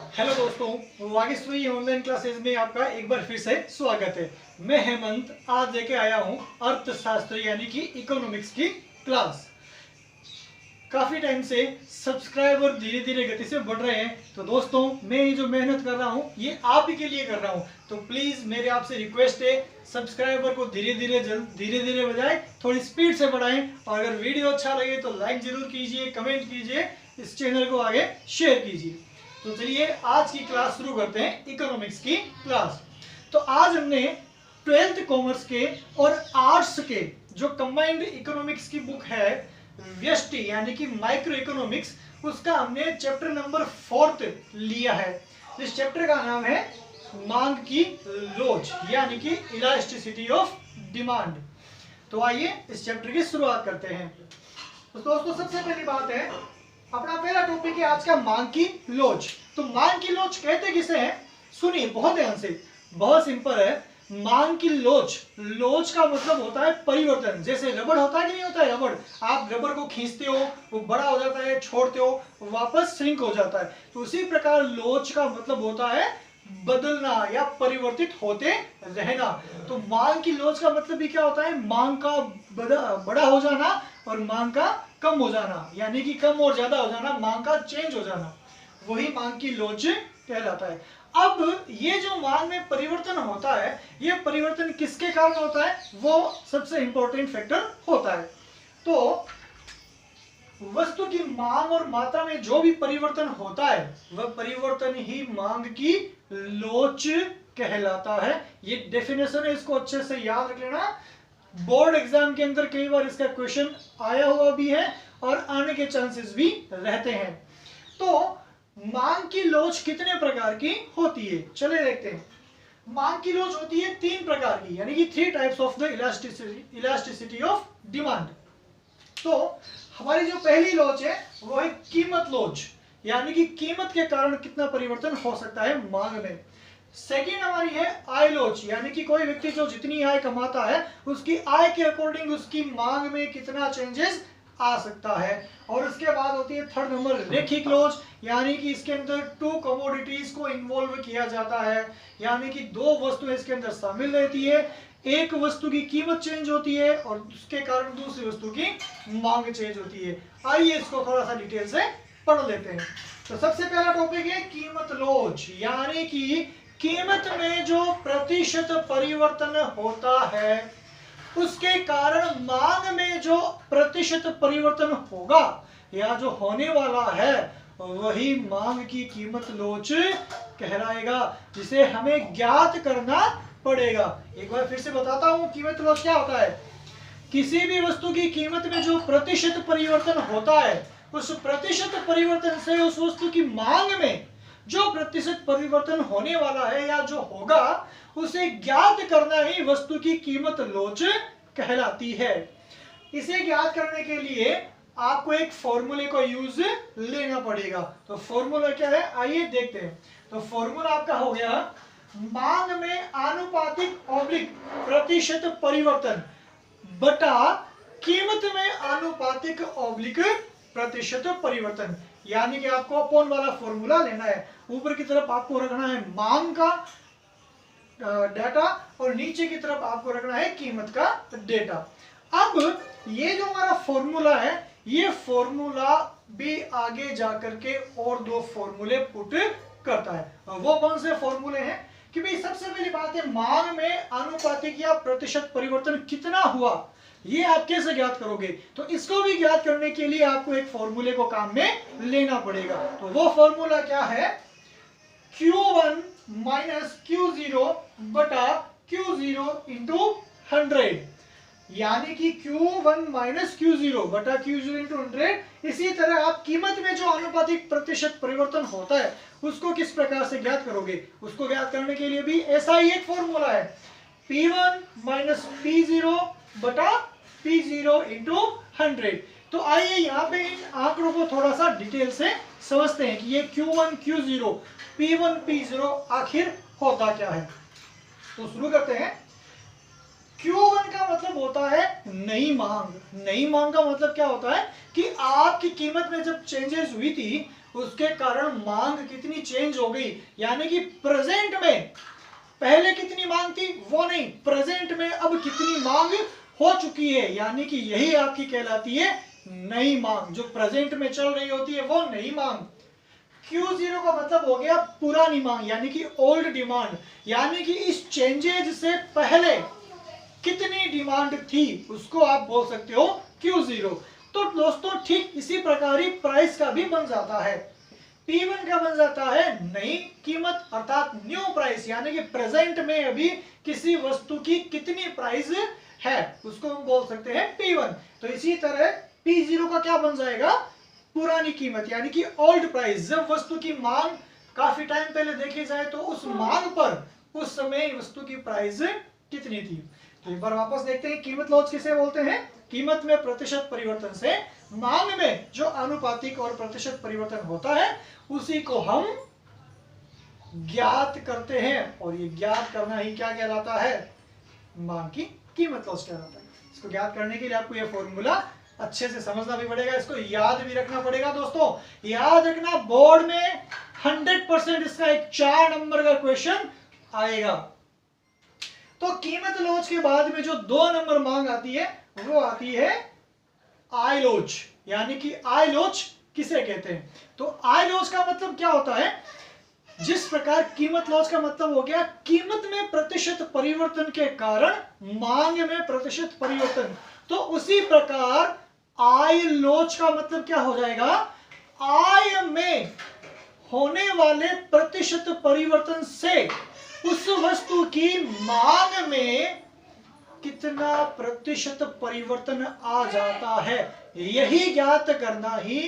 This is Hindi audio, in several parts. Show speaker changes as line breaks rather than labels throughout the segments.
हेलो दोस्तों, वागीश्वरी ऑनलाइन क्लासेस में आपका एक बार फिर से स्वागत है। मैं हेमंत आज लेके आया हूँ अर्थशास्त्र यानी कि इकोनॉमिक्स की क्लास। काफी टाइम से सब्सक्राइबर धीरे धीरे गति से बढ़ रहे हैं, तो दोस्तों मैं ये जो मेहनत कर रहा हूँ ये आप ही के लिए कर रहा हूँ। तो प्लीज मेरे आपसे रिक्वेस्ट है, सब्सक्राइबर को धीरे धीरे बजाय थोड़ी स्पीड से बढ़ाएं। और अगर वीडियो अच्छा लगे तो लाइक जरूर कीजिए, कमेंट कीजिए, इस चैनल को आगे शेयर कीजिए। तो चलिए आज की क्लास शुरू करते हैं, इकोनॉमिक्स की क्लास। तो आज हमने 12th कॉमर्स के और आर्ट्स के जो कंबाइंड इकोनॉमिक्स की बुक है व्यष्टि यानी कि माइक्रो इकोनॉमिक्स, उसका हमने चैप्टर नंबर 4 लिया है। इस चैप्टर का नाम है मांग की लोच यानी कि इलास्टिसिटी ऑफ डिमांड। तो आइए इस चैप्टर की शुरुआत करते हैं। तो दोस्तों सबसे पहली बात है, अपना पहला टॉपिक है आज का मांग की लोच। तो मांग की लोच कहते किसे हैं, सुनिए बहुत ध्यान से। बहुत सिंपल है, मांग की लोच, लोच का मतलब होता है परिवर्तन। जैसे रबड़ होता है कि नहीं होता है, रबड़ आप रबड़ को खींचते हो, वो बड़ा हो जाता है, छोड़ते हो वापस श्रिंक हो जाता है। तो उसी प्रकार लोच का मतलब होता है बदलना या परिवर्तित होते रहना। तो मांग की लोच का मतलब भी क्या होता है, मांग का बड़ा हो जाना और मांग का कम हो जाना, यानी कि कम और ज्यादा हो जाना, मांग का चेंज हो जाना, वही मांग की लोच कहलाता है। अब ये जो मांग में परिवर्तन होता है, ये परिवर्तन किसके कारण होता है, वो सबसे इंपॉर्टेंट फैक्टर होता है। तो वस्तु की मांग और मात्रा में जो भी परिवर्तन होता है वह परिवर्तन ही मांग की लोच कहलाता है। ये डेफिनेशन है, इसको अच्छे से याद रख लेना। बोर्ड एग्जाम के अंदर कई बार इसका क्वेश्चन आया हुआ भी है और आने के चांसेस भी रहते हैं। तो मांग की लोच कितने प्रकार की होती है, चले देखते हैं। मांग की लोच होती है 3 प्रकार की, यानी कि 3 types of the elasticity of demand. तो हमारी जो पहली लोच है वो है कीमत लोच, यानी कि कीमत के कारण कितना परिवर्तन हो सकता है मांग में। सेकेंड हमारी है आय लोच, यानी कि कोई व्यक्ति जो जितनी आय कमाता है उसकी आय के अकॉर्डिंग उसकी मांग में कितना चेंजेस आ सकता है। और उसके बाद होती है थर्ड नंबर रेखिक लोच, यानी कि इसके अंदर 2 कमोडिटीज को इन्वॉल्व किया जाता है, यानी कि 2 वस्तुएं इसके अंदर शामिल रहती है। एक वस्तु की कीमत चेंज होती है और उसके कारण दूसरी वस्तु की मांग चेंज होती है। आइए इसको थोड़ा सा डिटेल से पढ़ लेते हैं। तो सबसे पहला टॉपिक है कीमत लोच, यानी कि कीमत में जो प्रतिशत परिवर्तन होता है उसके कारण मांग में जो प्रतिशत परिवर्तन होगा या जो होने वाला है वही मांग की कीमत लोच कहलाएगा, जिसे हमें ज्ञात करना पड़ेगा। एक बार फिर से बताता हूं, कीमत लोच क्या होता है, किसी भी वस्तु की कीमत में जो प्रतिशत परिवर्तन होता है उस प्रतिशत परिवर्तन से उस वस्तु की मांग में जो प्रतिशत परिवर्तन होने वाला है या जो होगा उसे ज्ञात करना ही वस्तु की कीमत लोच कहलाती है। इसे ज्ञात करने के लिए आपको एक फॉर्मूले को यूज लेना पड़ेगा। तो फॉर्मूला क्या है, आइए देखते हैं। तो फॉर्मूला आपका हो गया, मांग में आनुपातिक ऑब्लिक प्रतिशत परिवर्तन बटा कीमत में आनुपातिक ऑब्लिक प्रतिशत परिवर्तन, यानी कि आपको अपॉन वाला फॉर्मूला लेना है। ऊपर की तरफ आपको रखना है मांग का डेटा और नीचे की तरफ आपको रखना है कीमत का डेटा। अब ये जो हमारा फॉर्मूला है, ये फॉर्मूला भी आगे जाकर के और 2 फॉर्मूले पुट करता है। वो कौन से फॉर्मूले हैं कि भाई सबसे पहली बात है, मांग में आनुपातिक या प्रतिशत परिवर्तन कितना हुआ ये आप कैसे ज्ञात करोगे। तो इसको भी ज्ञात करने के लिए आपको एक फॉर्मूले को काम में लेना पड़ेगा। तो वो फॉर्मूला क्या है, Q1 माइनस Q0 बटा Q0 इंटू 100, यानी कि Q1 माइनस Q0 बटा Q0 इंटू 100। इसी तरह आप कीमत में जो आनुपातिक प्रतिशत परिवर्तन होता है उसको किस प्रकार से ज्ञात करोगे, उसको ज्ञात करने के लिए भी ऐसा ही एक फॉर्मूला है, P1 माइनस P0 बटा P0 इंटू 100। तो आइए यहाँ पे इन आंकड़ों को थोड़ा सा डिटेल से समझते हैं कि ये Q1 Q0 P1 P0 आखिर होता क्या है। तो शुरू करते हैं। Q1 का मतलब होता है नई मांग। नई मांग का मतलब क्या होता है कि आपकी कीमत में जब चेंजेस हुई थी उसके कारण मांग कितनी चेंज हो गई, यानी कि प्रेजेंट में पहले कितनी मांग थी वो नहीं, प्रेजेंट में अब कितनी मांग हो चुकी है, यानी कि यही आपकी कहलाती है नई मांग। जो प्रेजेंट में चल रही होती है वो नई मांग। Q0 का मतलब हो गया पुरानी मांग, यानी कि ओल्ड डिमांड, यानी कि इस चेंजेज से पहले कितनी डिमांड थी उसको आप बोल सकते हो Q0। तो दोस्तों ठीक इसी प्रकार ही प्राइस का भी बन जाता है। P1 का बन जाता है नई कीमत अर्थात न्यू प्राइस, यानी कि प्रेजेंट में अभी किसी वस्तु की कितनी प्राइस है उसको हम बोल सकते हैं P1। तो इसी तरह P0 का क्या बन जाएगा, पुरानी कीमत, यानी कि ओल्ड प्राइस। जब वस्तु की मांग काफी टाइम पहले देखी जाए तो उस मांग पर उस समय वस्तु की प्राइस कितनी थी। तो एक बार वापस देखते हैं कीमत लॉज किसे बोलते हैं। कीमत में प्रतिशत परिवर्तन से मांग में जो आनुपातिक और प्रतिशत परिवर्तन होता है उसी को हम ज्ञात करते हैं, और ये ज्ञात करना ही क्या कहलाता है, मांग की कीमत लॉज कहलाता है। इसको ज्ञात करने के लिए आपको ये फॉर्मूला अच्छे से समझना भी पड़ेगा, इसको याद भी रखना पड़ेगा। दोस्तों याद रखना, बोर्ड में 100% इसका एक 4 नंबर का क्वेश्चन आएगा। तो कीमत लॉज के बाद में जो 2 नंबर मांग आती है वो आती है आई लॉज, यानी कि आई लॉज किसे कहते हैं। तो आई लॉज का मतलब क्या होता है, जिस प्रकार कीमत लॉज का मतलब हो गया कीमत में प्रतिशत परिवर्तन के कारण मांग में प्रतिशत परिवर्तन, तो उसी प्रकार आय लॉज का मतलब क्या हो जाएगा, आय में होने वाले प्रतिशत परिवर्तन से उस वस्तु की मांग में कितना प्रतिशत परिवर्तन आ जाता है, यही ज्ञात करना ही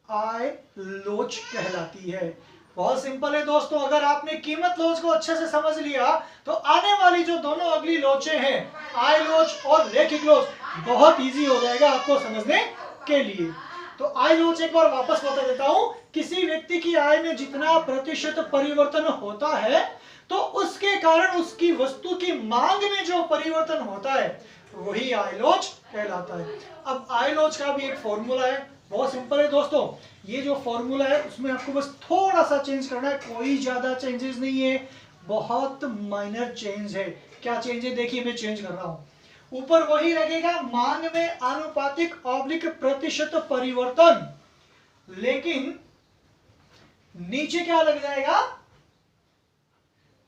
आय लॉज कहलाती है। बहुत सिंपल है दोस्तों, अगर आपने कीमत लॉज को अच्छे से समझ लिया तो आने वाली जो दोनों अगली लॉजें हैं आय लॉज और रैखिक लॉज बहुत इजी हो जाएगा आपको समझने के लिए। तो आय लॉज एक बार वापस बता देता हूं, किसी व्यक्ति की आय में जितना प्रतिशत परिवर्तन होता है तो उसके कारण उसकी वस्तु की मांग में जो परिवर्तन होता है वही आय लॉज कहलाता है। अब आय लॉज का भी एक फॉर्मूला है, बहुत सिंपल है दोस्तों। ये जो फॉर्मूला है उसमें आपको बस थोड़ा सा चेंज करना है, कोई ज्यादा चेंजेस नहीं है, बहुत माइनर चेंज है। क्या चेंज है देखिए, मैं चेंज कर रहा हूं। ऊपर वही लगेगा मांग में आनुपातिक ऑब्लिक प्रतिशत परिवर्तन, लेकिन नीचे क्या लग जाएगा,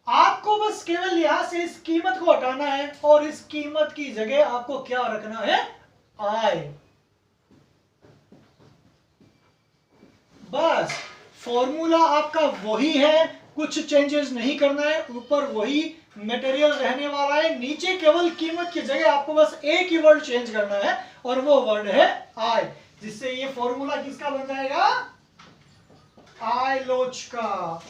आपको बस केवल यहां से इस कीमत को हटाना है और इस कीमत की जगह आपको क्या रखना है, आय। बस फॉर्मूला आपका वही है, कुछ चेंजेस नहीं करना है, ऊपर वही मटेरियल रहने वाला है, नीचे केवल कीमत की जगह आपको बस एक ही वर्ड चेंज करना है और वो वर्ड है आय, जिससे ये फॉर्मूला किसका बन जाएगा, आय लॉज का।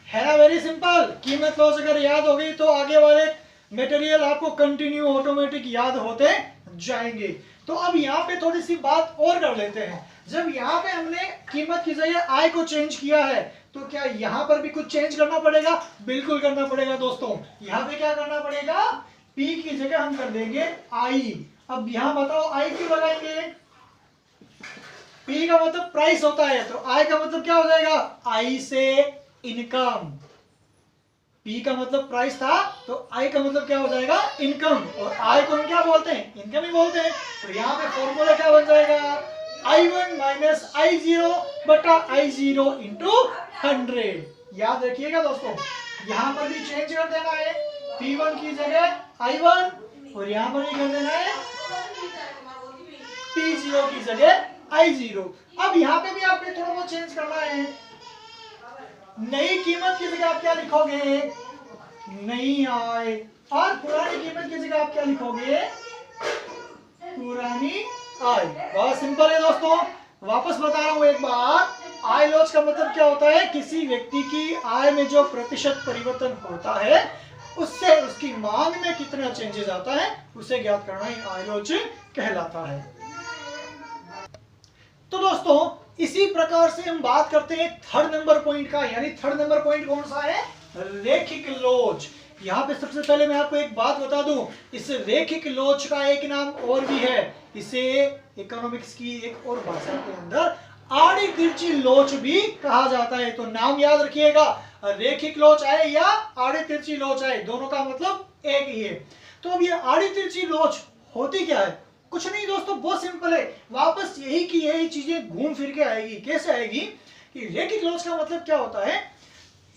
है ना, वेरी सिंपल। कीमत लॉज अगर याद हो गई तो आगे वाले मटेरियल आपको कंटिन्यू ऑटोमेटिक याद होते जाएंगे। तो अब यहाँ पे थोड़ी सी बात और कर लेते हैं। जब यहाँ पे हमने कीमत की जगह आय को चेंज किया है तो क्या यहाँ पर भी कुछ चेंज करना पड़ेगा, बिल्कुल करना पड़ेगा दोस्तों। यहाँ पे क्या करना पड़ेगा, पी की जगह हम कर देंगे आई। अब यहाँ बताओ आई क्यों लगाएंगे, पी का मतलब प्राइस होता है, तो आई का मतलब क्या हो जाएगा, आई से इनकम। पी का मतलब प्राइस था तो आई का मतलब क्या हो जाएगा, इनकम, और आई को हम क्या बोलते हैं, इनकम ही बोलते हैं। तो यहाँ पे फॉर्मूला क्या बन जाएगा, I1 माइनस I0 बटा I0 इंटू 100। याद रखिएगा दोस्तों, यहाँ पर भी चेंज कर देना है, P1 की जगह I1 और यहाँ पर भी कर देना है P0 की जगह I0। अब यहाँ पे भी आपने थोड़ा बहुत चेंज करना है, नई कीमत की जगह आप क्या लिखोगे, नई आय, और पुरानी कीमत की जगह आप क्या लिखोगे, पुरानी आय। बहुत सिंपल है दोस्तों, वापस बता रहा हूं एक बार, आय लॉज का मतलब क्या होता है, किसी व्यक्ति की आय में जो प्रतिशत परिवर्तन होता है उससे उसकी मांग में कितना चेंजेस आता है उसे ज्ञात करना ही आय लॉज कहलाता है। तो दोस्तों इसी प्रकार से हम बात करते हैं थर्ड नंबर पॉइंट का, यानी थर्ड नंबर पॉइंट कौन सा है, रैखिक लॉज। यहाँ पे सबसे पहले मैं आपको एक बात बता दूं, इस रैखिक लॉज का एक नाम और भी है, इसे इकोनॉमिक्स की एक और भाषा के अंदर आड़ी तिरछी लोच भी कहा जाता है। तो नाम याद रखिएगा, रेखिक लोच आए या आड़ी तिरछी लोच आए, दोनों का मतलब एक ही है। तो अब ये आड़ी तिरछी लोच होती क्या है? कुछ नहीं दोस्तों, बहुत सिंपल है, वापस यही की यही चीजें घूम फिर के आएगी। कैसे आएगी कि रेखिक लोच का मतलब क्या होता है,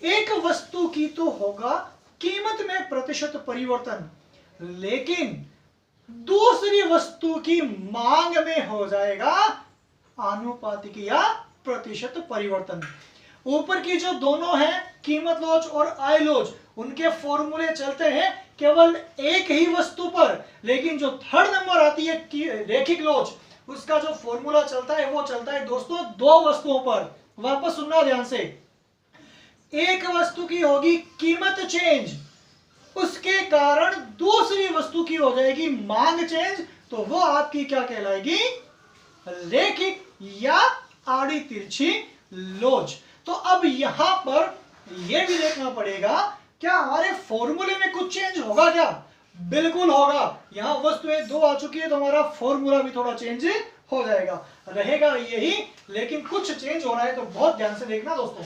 एक वस्तु की तो होगा कीमत में प्रतिशत परिवर्तन, लेकिन दूसरी वस्तु की मांग में हो जाएगा आनुपातिक या प्रतिशत परिवर्तन। ऊपर की जो दोनों हैं, कीमत लोच और आय लोच, उनके फॉर्मूले चलते हैं केवल एक ही वस्तु पर, लेकिन जो थर्ड नंबर आती है रेखिक लोच, उसका जो फॉर्मूला चलता है वो चलता है दोस्तों दो वस्तुओं पर। वापस सुनना ध्यान से, एक वस्तु की होगी कीमत चेंज, उसके कारण दूसरी वस्तु की हो जाएगी मांग चेंज, तो वो आपकी क्या कहलाएगी, रेखिक या आड़ी तिरछी लोच। तो अब यहां पर यह भी देखना पड़ेगा, क्या हमारे फॉर्मूले में कुछ चेंज होगा क्या? बिल्कुल होगा। यहां वस्तुएं दो आ चुकी है तो हमारा फॉर्मूला भी थोड़ा चेंज हो जाएगा, रहेगा यही, लेकिन कुछ चेंज हो रहा है, तो बहुत ध्यान से देखना दोस्तों।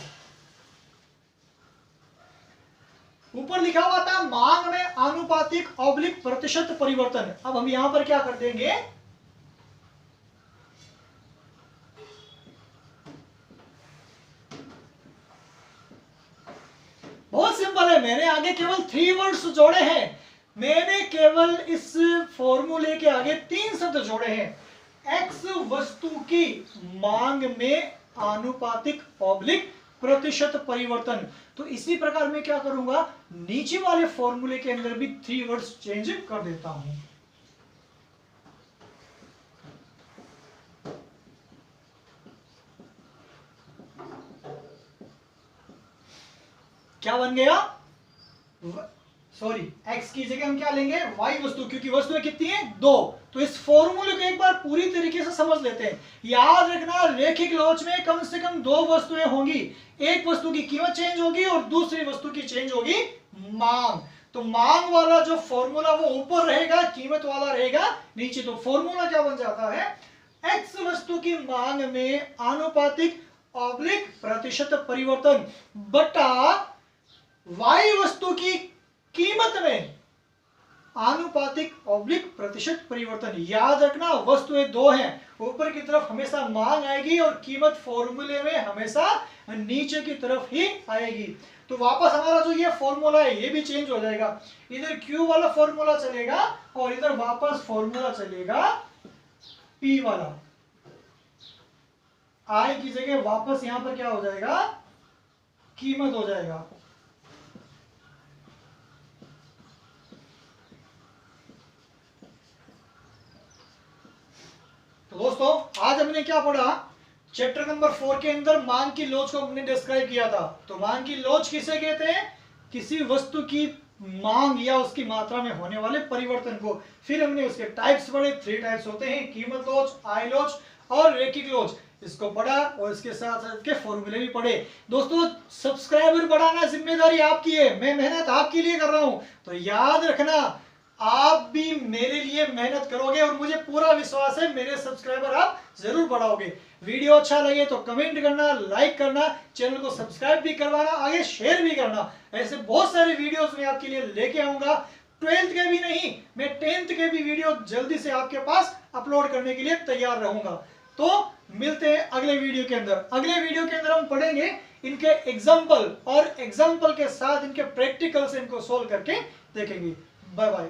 ऊपर लिखा हुआ था मांग में आनुपातिक ऑब्लिक प्रतिशत परिवर्तन। अब हम यहां पर क्या कर देंगे, बहुत सिंपल है, मैंने आगे केवल 3 वर्ड्स जोड़े हैं, मैंने केवल इस फॉर्मूले के आगे 3 शब्द जोड़े हैं। एक्स वस्तु की मांग में आनुपातिक ऑब्लिक प्रतिशत परिवर्तन। तो इसी प्रकार मैं क्या करूंगा, नीचे वाले फॉर्मूले के अंदर भी 3 वर्ड्स चेंज कर देता हूं। क्या बन गया, सॉरी, x की जगह हम क्या लेंगे, y वस्तु, क्योंकि वस्तुएं कितनी है, 2। तो इस फॉर्मूले को एक बार पूरी तरीके से समझ लेते हैं। याद रखना, रेखिक लोच में कम से कम 2 वस्तुएं होंगी, एक वस्तु की कीमत चेंज होगी और दूसरी वस्तु की चेंज होगी मांग। तो मांग वाला जो फॉर्मूला वो ऊपर रहेगा, कीमत वाला रहेगा नीचे। तो फॉर्मूला क्या बन जाता है, x वस्तु की मांग में आनुपातिक ऑब्लिक प्रतिशत परिवर्तन बटा y वस्तु की कीमत में आनुपातिक ऑब्लिक प्रतिशत परिवर्तन। याद रखना, वस्तुएं 2 हैं, ऊपर की तरफ हमेशा मांग आएगी और कीमत फॉर्मूले में हमेशा नीचे की तरफ ही आएगी। तो वापस हमारा जो ये फॉर्मूला है ये भी चेंज हो जाएगा, इधर Q वाला फॉर्मूला चलेगा और इधर वापस फॉर्मूला चलेगा P वाला। आय की जगह वापस यहां पर क्या हो जाएगा, कीमत हो जाएगा। तो दोस्तों आज हमने क्या पढ़ा, चैप्टर नंबर 4 के अंदर मांग की लोच को हमने डिस्क्राइब किया था। तो मांग की लोच किसे कहते हैं, किसी वस्तु की मांग या उसकी मात्रा में होने वाले परिवर्तन को। फिर हमने उसके टाइप्स पढ़े, 3 टाइप्स होते हैं, कीमत लोच, आय लोच और रेखिक लोच, इसको पढ़ा और इसके साथ साथ के फॉर्मूले भी पढ़े। दोस्तों सब्सक्राइबर बढ़ाना जिम्मेदारी आपकी है, मैं मेहनत आपके लिए कर रहा हूं, तो याद रखना आप भी मेरे लिए मेहनत करोगे और मुझे पूरा विश्वास है मेरे सब्सक्राइबर आप जरूर बढ़ाओगे। वीडियो अच्छा लगे तो कमेंट करना, लाइक करना, चैनल को सब्सक्राइब भी करवाना, आगे शेयर भी करना। ऐसे बहुत सारे वीडियोस मैं आपके लिए लेके आऊंगा, 12th के भी नहीं, मैं 10th के भी वीडियो जल्दी से आपके पास अपलोड करने के लिए तैयार रहूंगा। तो मिलते हैं अगले वीडियो के अंदर। अगले वीडियो के अंदर हम पढ़ेंगे इनके एग्जाम्पल और एग्जाम्पल के साथ इनके प्रैक्टिकल से इनको सोल्व करके देखेंगे। Bye bye.